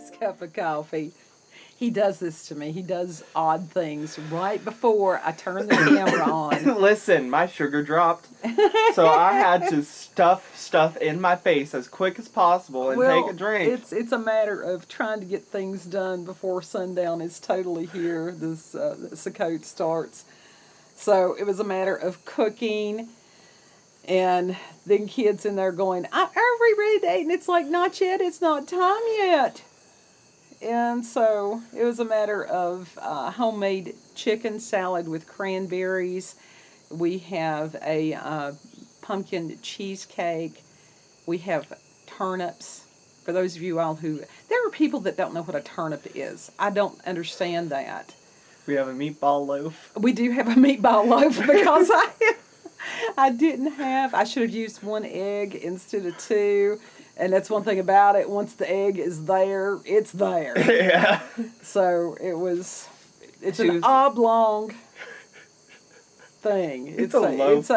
his cup of coffee. He does this to me. He does odd things right before I turn the camera on. Listen, my sugar dropped, so I had to stuff stuff in my face as quick as possible and take a drink. It's a matter of trying to get things done before sundown is totally here. This Sukkot starts. So it was a matter of cooking, and then kids in there going, are we ready to eat? And it's like, not yet, it's not time yet. And so it was a matter of homemade chicken salad with cranberries. We have a pumpkin cheesecake. We have turnips. For those of you all there are people that don't know what a turnip is. I don't understand that. We have a meatball loaf. We do have a meatball loaf because I should have used 1 egg instead of 2. And that's one thing about it. Once the egg is there, it's there. Yeah. So it's an oblong thing. It is.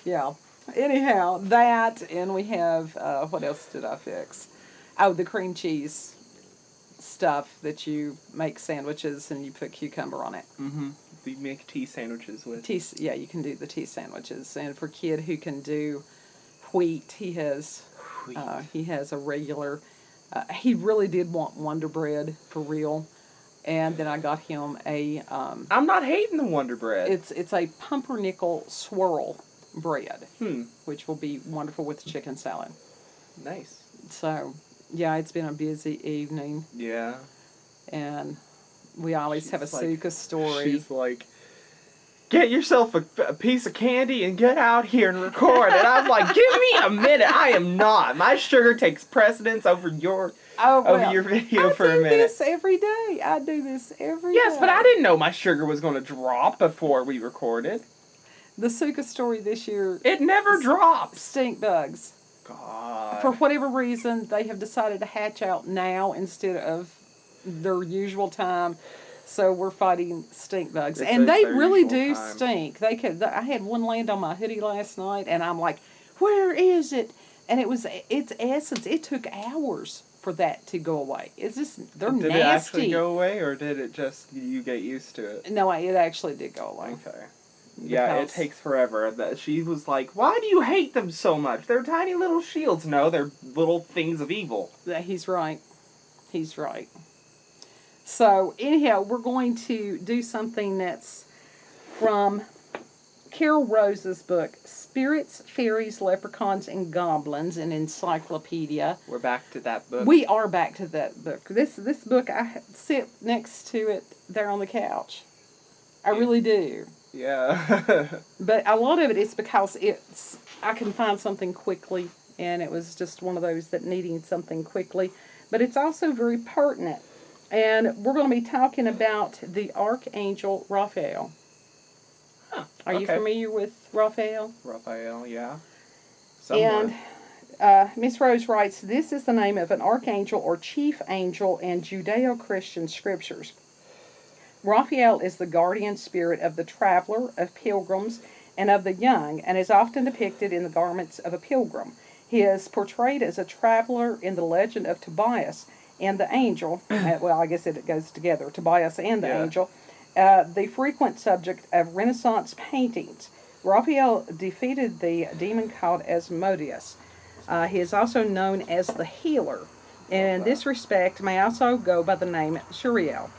Yeah. Anyhow, that, and we have, what else did I fix? Oh, the cream cheese stuff that you make sandwiches and you put cucumber on it. Mm-hmm. We make tea sandwiches with. Yeah, you can do the tea sandwiches. And for a kid who can do wheat, he has a regular, he really did want Wonder Bread for real. And then I got him I'm not hating the Wonder Bread. It's a pumpernickel swirl bread, which will be wonderful with chicken salad. Nice. So, yeah, it's been a busy evening. Yeah. And we always have a Sukkah story. She's like, get yourself a piece of candy and get out here and record. And I'm like, give me a minute. I am not. My sugar takes precedence over your video for a minute. I do this every day. Yes, but I didn't know my sugar was going to drop before we recorded. The Sukkah story this year. It never drops. Stink bugs. God. For whatever reason, they have decided to hatch out now instead of their usual time. So we're fighting stink bugs. And they really do stink. I had one land on my hoodie last night, and I'm like, where is it? And its essence. It took hours for that to go away. It's just, they're nasty. Did it actually go away, or did it just, you get used to it? No, it actually did go away. Okay. Yeah, it takes forever. She was like, why do you hate them so much? They're tiny little shields. No, they're little things of evil. He's right. He's right. So, anyhow, we're going to do something that's from Carol Rose's book, Spirits, Fairies, Leprechauns, and Goblins, an Encyclopedia. We're back to that book. We are back to that book. This book, I sit next to it there on the couch. I really do. Yeah. But a lot of it is because I can find something quickly, and it was just one of those that needing something quickly. But it's also very pertinent. And we're going to be talking about the Archangel Raphael. Huh, Are you familiar with Raphael? Raphael, yeah. Somewhat. And Miss Rose writes, this is the name of an archangel or chief angel in Judeo-Christian scriptures. Raphael is the guardian spirit of the traveler, of pilgrims, and of the young, and is often depicted in the garments of a pilgrim. He is portrayed as a traveler in the legend of Tobias and the angel. Well, I guess it goes together, Tobias and the angel. The frequent subject of Renaissance paintings. Raphael defeated the demon called Asmodeus. He is also known as the healer. And in this respect, may also go by the name Shuriel.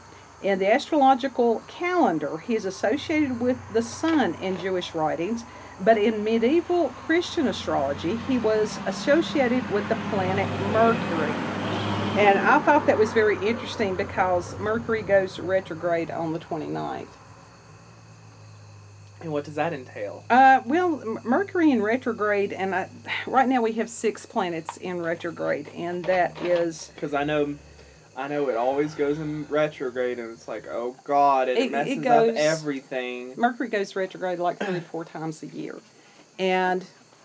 In the astrological calendar, he is associated with the sun in Jewish writings, but in medieval Christian astrology, he was associated with the planet Mercury. And I thought that was very interesting because Mercury goes retrograde on the 29th. And what does that entail? Well, Mercury in retrograde, and right now we have 6 planets in retrograde, and that is... Because I know it always goes in retrograde, and it's like, oh God, it messes up everything. Mercury goes retrograde like 3 or 4 times a year. And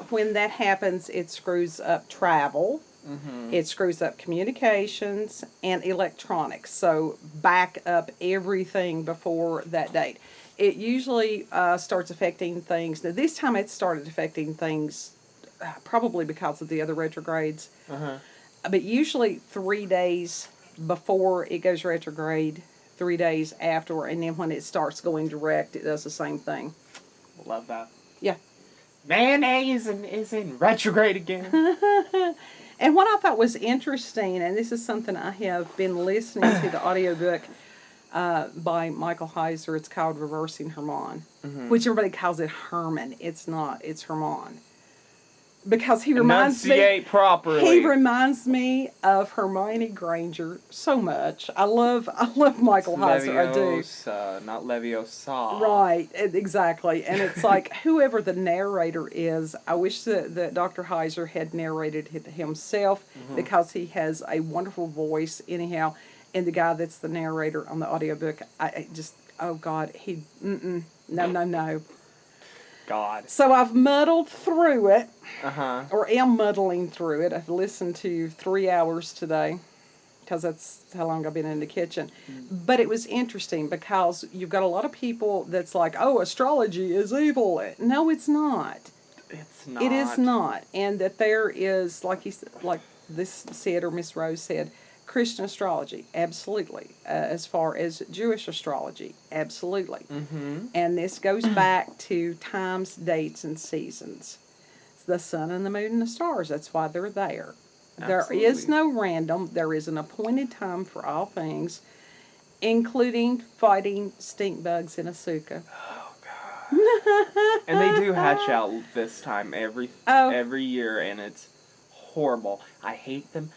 when that happens, it screws up travel. Mm-hmm. It screws up communications and electronics. So back up everything before that date. It usually starts affecting things. Now, this time it started affecting things probably because of the other retrogrades. Uh-huh. But usually 3 days before it goes retrograde, 3 days after, and then when it starts going direct, it does the same thing. Love that. Yeah. Mayonnaise is in retrograde again. And what I thought was interesting, and this is something I have been listening to the audiobook by Michael Heiser. It's called Reversing Herman, which everybody calls it Herman. It's not. It's Herman. Because he reminds Enunciate properly. He reminds me of Hermione Granger so much. I love Michael Heiser. I do. Not Leviosa. Right, exactly. And it's like whoever the narrator is, I wish that Dr. Heiser had narrated it himself because he has a wonderful voice anyhow. And the guy that's the narrator on the audiobook, I just, oh God, no. God. So I've muddled through it, Uh-huh. or am muddling through it. I've listened to 3 hours today, because that's how long I've been in the kitchen. But it was interesting, because you've got a lot of people that's like, oh, astrology is evil. No, it's not. It's not. It is not. And that there is, like this said, or Miss Rose said, Christian astrology, absolutely. As far as Jewish astrology, absolutely. Mm-hmm. And this goes back to times, dates, and seasons. It's the sun and the moon and the stars. That's why they're there. Absolutely. There is no random. There is an appointed time for all things, including fighting stink bugs in a sukkah. Oh, God. And they do hatch out this time every year, and it's horrible. I hate them.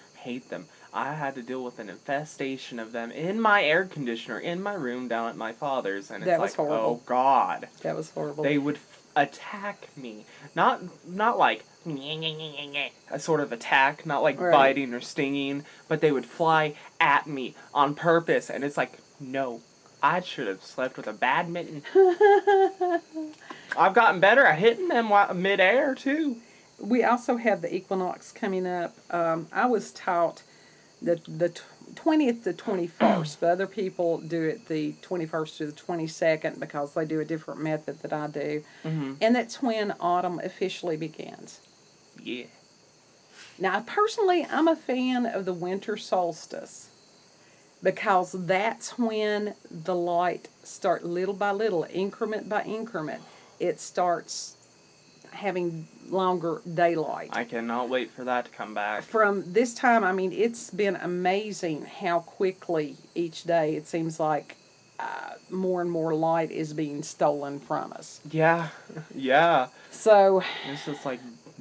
I had to deal with an infestation of them in my air conditioner in my room down at my father's, and it's like, horrible. Oh God. That was horrible. They would attack me. Not like a sort of attack, not like biting or stinging, but they would fly at me on purpose, and it's like, no, I should have slept with a badminton. I've gotten better at hitting them mid-air, too. We also have the equinox coming up. I was taught the 20th to 21st, but other people do it the 21st to the 22nd because they do a different method that I do. Mm-hmm. And that's when autumn officially begins. Yeah. Now, personally, I'm a fan of the winter solstice because that's when the light starts little by little, increment by increment. It starts having longer daylight. I cannot wait for that to come back. From this time, I mean, it's been amazing how quickly each day it seems like more and more light is being stolen from us. Yeah. So it's just like,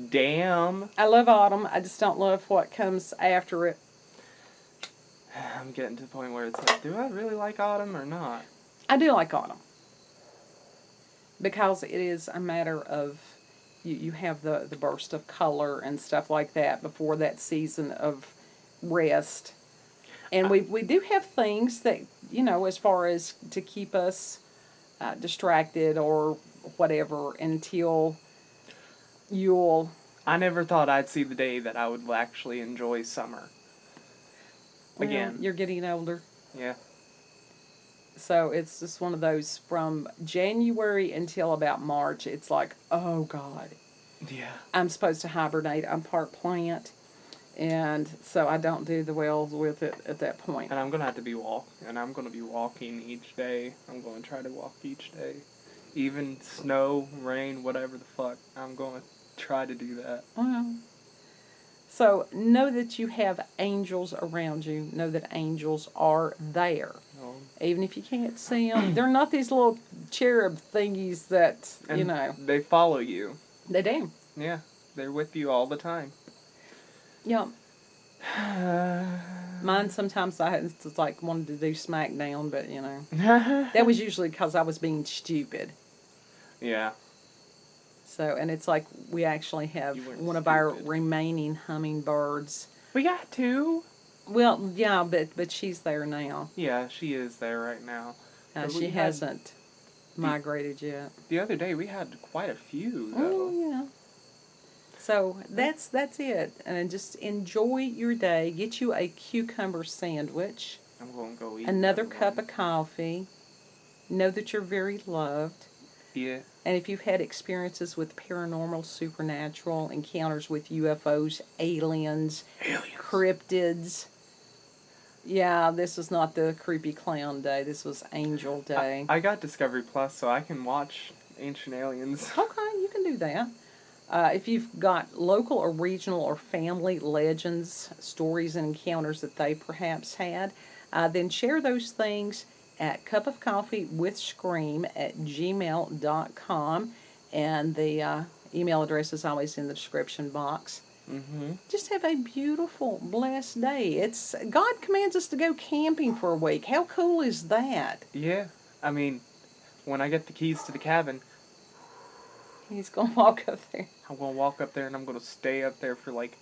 damn. I love autumn. I just don't love what comes after it. I'm getting to the point where it's like, do I really like autumn or not? I do like autumn. Because it is a matter of you have the burst of color and stuff like that before that season of rest. And we do have things that, as far as to keep us distracted or whatever until Yule. I never thought I'd see the day that I would actually enjoy summer. Again. Well, you're getting older. Yeah. So it's just one of those from January until about March. It's like, oh God. Yeah. I'm supposed to hibernate. I'm part plant. And so I don't do the well with it at that point. And I'm going to have to be walking each day. I'm going to try to walk each day. Even snow, rain, whatever the fuck. I'm going to try to do that. So know that you have angels around you. Know that angels are there. Even if you can't see them. They're not these little cherub thingies that, They follow you. They do. Yeah. They're with you all the time. Yeah. Mine sometimes it's like wanted to do SmackDown, but, that was usually because I was being stupid. Yeah. So, and it's like we actually have one of our remaining hummingbirds. We got two. Well, yeah, but she's there now. Yeah, she is there right now. She hasn't migrated yet. The other day we had quite a few, though. Oh, yeah. So that's it. And just enjoy your day. Get you a cucumber sandwich. I'm going to go eat another cup of coffee. Know that you're very loved. Yeah. And if you've had experiences with paranormal, supernatural, encounters with UFOs, aliens, cryptids. Yeah, this was not the creepy clown day. This was angel day. I got Discovery Plus, so I can watch Ancient Aliens. Okay, you can do that. If you've got local or regional or family legends, stories, and encounters that they perhaps had, then share those things at cupofcoffeewithscream@gmail.com. And the email address is always in the description box. Mm-hmm. Just have a beautiful, blessed day. God commands us to go camping for a week. How cool is that? Yeah. I mean, when I get the keys to the cabin, He's going to walk up there. I'm going to walk up there and I'm going to stay up there for like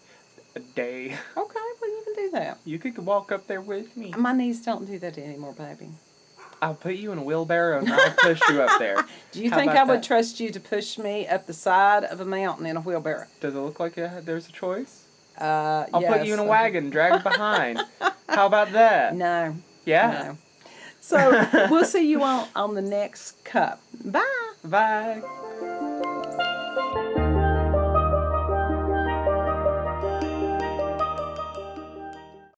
a day. Okay, well, you can do that. You could walk up there with me. My knees don't do that anymore, baby. I'll put you in a wheelbarrow and I'll push you up there. Do you How think about I would that? trust you to push me up the side of a mountain in a wheelbarrow? Does it look like there's a choice? I'll put you in a yes. wagon, drag it behind. How about that? No. Yeah. No. So we'll see you on the next cup. Bye. Bye.